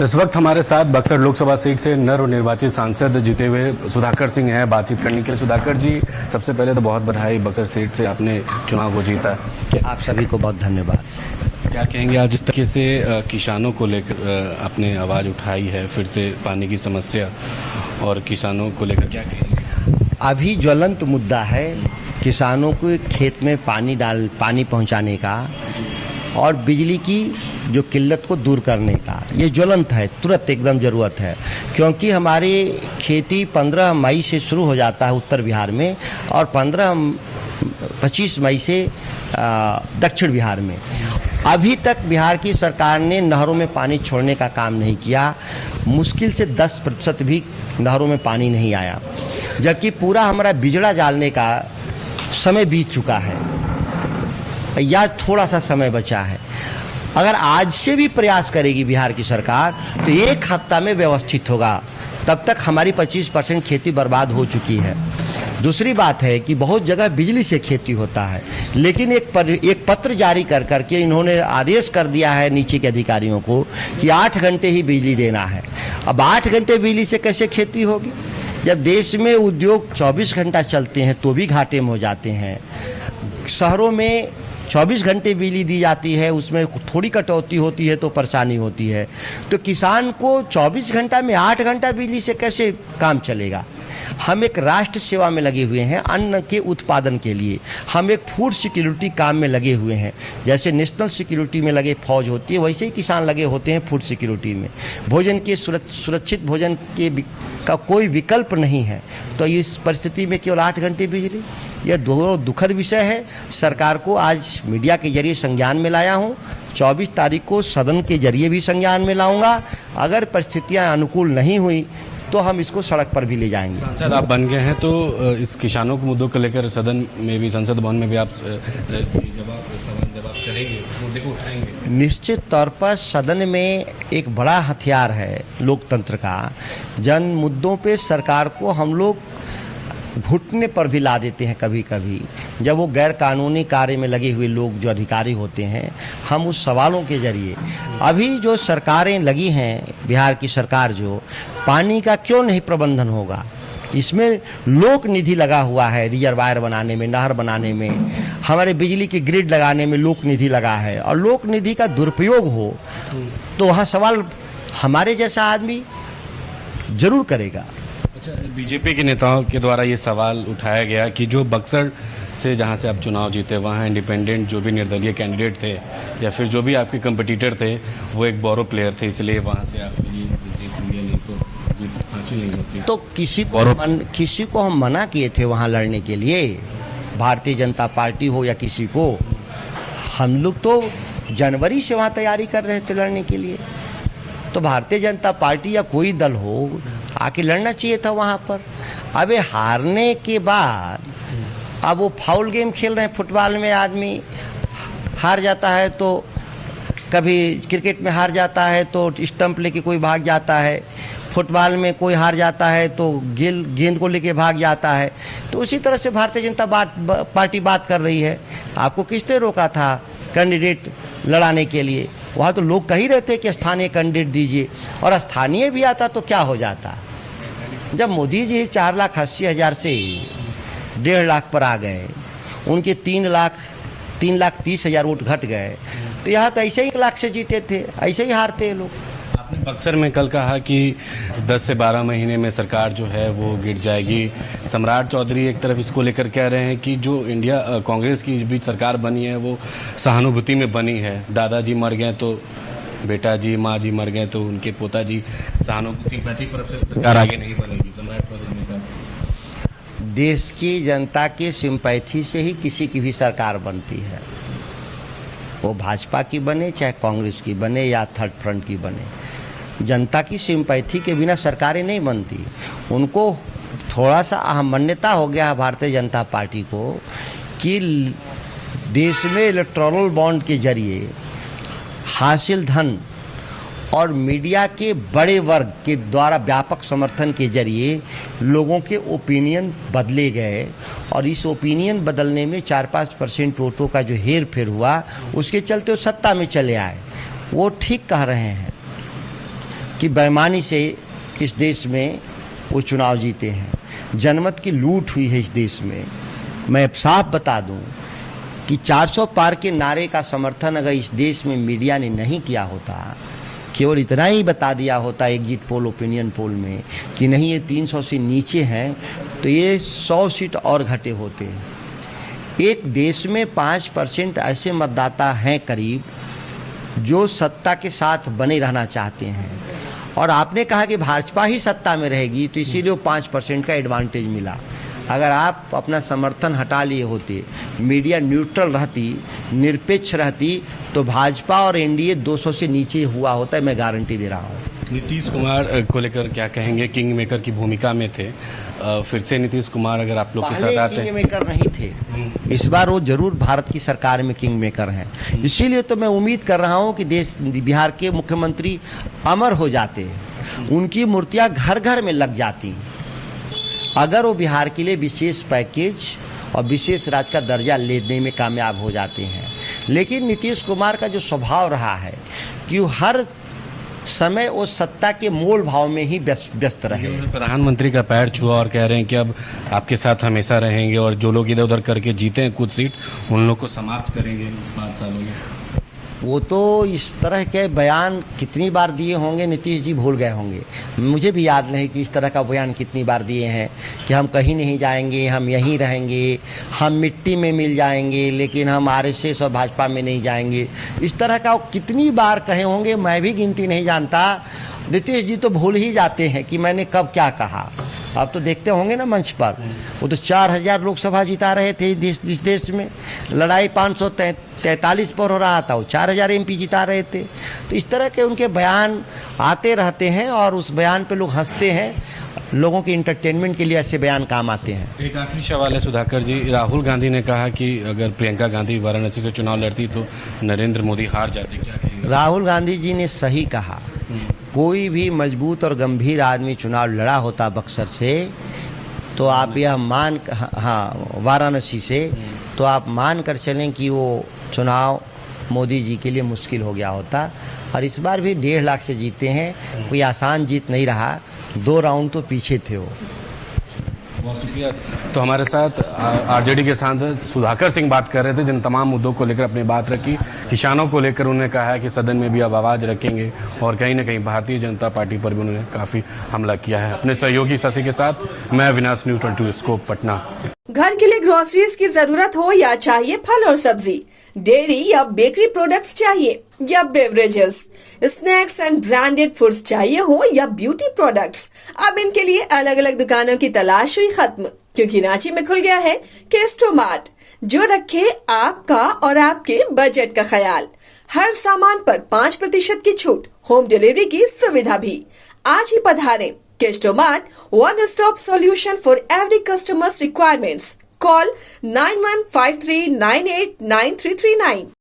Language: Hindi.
इस वक्त हमारे साथ बक्सर लोकसभा सीट से नवनिर्वाचित सांसद जीते हुए सुधाकर सिंह हैं। बातचीत करने के लिए सुधाकर जी, सबसे पहले तो बहुत बधाई, बक्सर सीट से आपने चुनाव को जीता। आप सभी को बहुत धन्यवाद। क्या कहेंगे आज इस तरीके से किसानों को लेकर आपने आवाज़ उठाई है, फिर से पानी की समस्या और किसानों को लेकर क्या कहेंगे? अभी ज्वलंत मुद्दा है किसानों को खेत में पानी पहुंचाने का और बिजली की जो किल्लत को दूर करने का, ये ज्वलंत है, तुरंत एकदम ज़रूरत है। क्योंकि हमारी खेती 15 मई से शुरू हो जाता है उत्तर बिहार में और 25 मई से दक्षिण बिहार में। अभी तक बिहार की सरकार ने नहरों में पानी छोड़ने का काम नहीं किया। मुश्किल से 10% भी नहरों में पानी नहीं आया, जबकि पूरा हमारा बिजड़ा डालने का समय बीत चुका है या थोड़ा सा समय बचा है। अगर आज से भी प्रयास करेगी बिहार की सरकार तो एक हफ्ता में व्यवस्थित होगा। तब तक हमारी 25% खेती बर्बाद हो चुकी है। दूसरी बात है कि बहुत जगह बिजली से खेती होता है, लेकिन एक पत्र जारी करके इन्होंने आदेश कर दिया है नीचे के अधिकारियों को कि 8 घंटे ही बिजली देना है। अब 8 घंटे बिजली से कैसे खेती होगी, जब देश में उद्योग 24 घंटा चलते हैं तो भी घाटे में हो जाते हैं। शहरों में 24 घंटे बिजली दी जाती है, उसमें थोड़ी कटौती होती है तो परेशानी होती है। तो किसान को 24 घंटा में 8 घंटा बिजली से कैसे काम चलेगा। हम एक राष्ट्र सेवा में लगे हुए हैं, अन्न के उत्पादन के लिए। हम एक फूड सिक्योरिटी काम में लगे हुए हैं। जैसे नेशनल सिक्योरिटी में लगे फौज होती है, वैसे ही किसान लगे होते हैं फूड सिक्योरिटी में। भोजन के सुरक्षित भोजन का कोई विकल्प नहीं है। तो इस परिस्थिति में केवल 8 घंटे बिजली, यह दुखद विषय है। सरकार को आज मीडिया के जरिए संज्ञान में लाया हूँ। 24 तारीख को सदन के जरिए भी संज्ञान में लाऊंगा। अगर परिस्थितियाँ अनुकूल नहीं हुई तो हम इसको सड़क पर भी ले जाएंगे। सांसद आप बन गए हैं तो इस किसानों के मुद्दों को लेकर सदन में भी, संसद भवन में भी आप जवाब करेंगे, इस मुद्दे को उठाएंगे? निश्चित तौर पर सदन में एक बड़ा हथियार है लोकतंत्र का। जन मुद्दों पे सरकार को हम लोग घुटने पर भी ला देते हैं कभी कभी। जब वो गैर कानूनी कार्य में लगे हुए लोग जो अधिकारी होते हैं, हम उस सवालों के जरिए, अभी जो सरकारें लगी हैं, बिहार की सरकार जो, पानी का क्यों नहीं प्रबंधन होगा। इसमें लोक निधि लगा हुआ है, रिजर्वायर बनाने में, नहर बनाने में, हमारे बिजली की ग्रिड लगाने में लोक निधि लगा है। और लोक निधि का दुरुपयोग हो तो वहाँ सवाल हमारे जैसा आदमी जरूर करेगा। अच्छा, बीजेपी के नेताओं के द्वारा ये सवाल उठाया गया कि जो बक्सर से जहाँ से आप चुनाव जीते, वहाँ इंडिपेंडेंट जो भी निर्दलीय कैंडिडेट थे या फिर जो भी आपके कंपटीटर थे वो एक बोरो प्लेयर थे, इसलिए वहाँ से आप जीत लिए, नहीं तो जीत हासिल नहीं होती। तो किसी को हम मना किए थे वहाँ लड़ने के लिए, भारतीय जनता पार्टी हो या किसी को। हम लोग तो जनवरी से वहाँ तैयारी कर रहे थे लड़ने के लिए। तो भारतीय जनता पार्टी या कोई दल हो आके लड़ना चाहिए था वहाँ पर। अबे हारने के बाद अब वो फाउल गेम खेल रहे हैं। फुटबॉल में आदमी हार जाता है तो, कभी क्रिकेट में हार जाता है तो स्टंप लेके कोई भाग जाता है, फुटबॉल में कोई हार जाता है तो गेंद को लेके भाग जाता है। तो उसी तरह से भारतीय जनता पार्टी बात कर रही है। आपको किसने रोका था कैंडिडेट लड़ाने के लिए? वहाँ तो लोग कह ही रहे थे कि स्थानीय कैंडिडेट दीजिए, और स्थानीय भी आता तो क्या हो जाता। जब मोदी जी 4,80,000 से 1.5 लाख पर आ गए, उनके 3,30,000 वोट घट गए, तो यहाँ तो ऐसे ही 1 लाख से जीते थे, ऐसे ही हारते हैं लोग। आपने बक्सर में कल कहा कि 10 से 12 महीने में सरकार जो है वो गिर जाएगी। सम्राट चौधरी एक तरफ इसको लेकर कह रहे हैं कि जो इंडिया कांग्रेस की भी सरकार बनी है वो सहानुभूति में बनी है। दादाजी मर गए तो बेटा जी, माँ जी मर गए तो उनके पोता जी, सहानुभूति पर सरकार आगे नहीं बनेगी। सम्राट चौधरी ने कहा देश की जनता की सिंपैथी से ही किसी की भी सरकार बनती है, वो भाजपा की बने चाहे कांग्रेस की बने या थर्ड फ्रंट की बने। जनता की सिंपैथी के बिना सरकारें नहीं बनती। उनको थोड़ा सा अहमन्यता हो गया है भारतीय जनता पार्टी को कि देश में इलेक्टोरल बॉन्ड के जरिए हासिल धन और मीडिया के बड़े वर्ग के द्वारा व्यापक समर्थन के जरिए लोगों के ओपिनियन बदले गए, और इस ओपिनियन बदलने में 4-5% वोटों का जो हेर फेर हुआ, उसके चलते वो सत्ता में चले आए। वो ठीक कह रहे हैं। कि बेईमानी से इस देश में वो चुनाव जीते हैं। जनमत की लूट हुई है इस देश में। मैं साफ बता दूं कि 400 पार के नारे का समर्थन अगर इस देश में मीडिया ने नहीं किया होता, केवल इतना ही बता दिया होता एग्जिट पोल, ओपिनियन पोल में कि नहीं ये 300 से नीचे हैं, तो ये 100 सीट और घटे होते। एक देश में 5% ऐसे मतदाता हैं करीब जो सत्ता के साथ बने रहना चाहते हैं, और आपने कहा कि भाजपा ही सत्ता में रहेगी, तो इसीलिए वो 5% का एडवांटेज मिला। अगर आप अपना समर्थन हटा लिए होते, मीडिया न्यूट्रल रहती, निरपेक्ष रहती, तो भाजपा और एनडीए 200 से नीचे हुआ होता है, मैं गारंटी दे रहा हूँ। नीतीश कुमार को लेकर क्या कहेंगे? किंग मेकर की भूमिका में थे, फिर से नीतीश कुमार अगर आप लोग के साथ आते हैं। किंग मेकर नहीं थे, इस बार वो जरूर भारत की सरकार में किंग मेकर हैं। इसीलिए तो मैं उम्मीद कर रहा हूँ कि बिहार के मुख्यमंत्री अमर हो जाते, उनकी मूर्तियाँ घर घर में लग जाती अगर वो बिहार के लिए विशेष पैकेज और विशेष राज्य का दर्जा लेने में कामयाब हो जाते हैं। लेकिन नीतीश कुमार का जो स्वभाव रहा है कि वो हर समय वो सत्ता के मोल भाव में ही व्यस्त रहे। प्रधानमंत्री का पैर छुआ और कह रहे हैं कि अब आपके साथ हमेशा रहेंगे, और जो लोग इधर उधर करके जीते हैं कुछ सीट, उन लोग को समाप्त करेंगे इस 5 सालों में। वो तो इस तरह के बयान कितनी बार दिए होंगे नीतीश जी भूल गए होंगे। मुझे भी याद नहीं कि इस तरह का बयान कितनी बार दिए हैं कि हम कहीं नहीं जाएंगे, हम यहीं रहेंगे, हम मिट्टी में मिल जाएंगे, लेकिन हम आरएसएस और भाजपा में नहीं जाएंगे। इस तरह का वो कितनी बार कहे होंगे, मैं भी गिनती नहीं जानता। नीतीश जी तो भूल ही जाते हैं कि मैंने कब क्या कहा। आप तो देखते होंगे ना मंच पर, वो तो 4000 लोकसभा जिता रहे थे इस देश में, लड़ाई 543 पर हो रहा था, वो 4000 एमपी जिता रहे थे। तो इस तरह के उनके बयान आते रहते हैं और उस बयान पे लोग हंसते हैं। लोगों के इंटरटेनमेंट के लिए ऐसे बयान काम आते हैं। एक आखिरी सवाल है सुधाकर जी, राहुल गांधी ने कहा कि अगर प्रियंका गांधी वाराणसी से चुनाव लड़ती तो नरेंद्र मोदी हार जाते, क्या कहेंगे? राहुल गांधी जी ने सही कहा। कोई भी मजबूत और गंभीर आदमी चुनाव लड़ा होता बक्सर से, तो आप यह वाराणसी से, तो आप मान कर चलें कि वो चुनाव मोदी जी के लिए मुश्किल हो गया होता। और इस बार भी 1.5 लाख से जीते हैं, कोई आसान जीत नहीं रहा, 2 राउंड तो पीछे थे वो। बहुत शुक्रिया। तो हमारे साथ आरजेडी के सांसद सुधाकर सिंह बात कर रहे थे, जिन तमाम मुद्दों को लेकर अपनी बात रखी। किसानों को लेकर उन्होंने कहा है कि सदन में भी अब आवाज रखेंगे, और कहीं ना कहीं भारतीय जनता पार्टी पर भी उन्होंने काफी हमला किया है। अपने सहयोगी शशि के साथ मैं अविनाश, न्यूज़ 22 स्कोप, पटना। घर के लिए ग्रोसरीज की जरूरत हो या चाहिए फल और सब्जी, डेयरी या बेकरी प्रोडक्ट्स चाहिए या beverages, snacks and branded foods चाहिए हो या ब्यूटी प्रोडक्ट्स, अब इनके लिए अलग अलग दुकानों की तलाश हुई खत्म, क्योंकि रांची में खुल गया है केस्टोमार्ट, जो रखे आपका और आपके बजट का ख्याल। हर सामान पर 5% की छूट, होम डिलीवरी की सुविधा भी। आज ही पधारें। केस्टोमार्ट, one stop solution for every customer's requirements. Call 9153989339.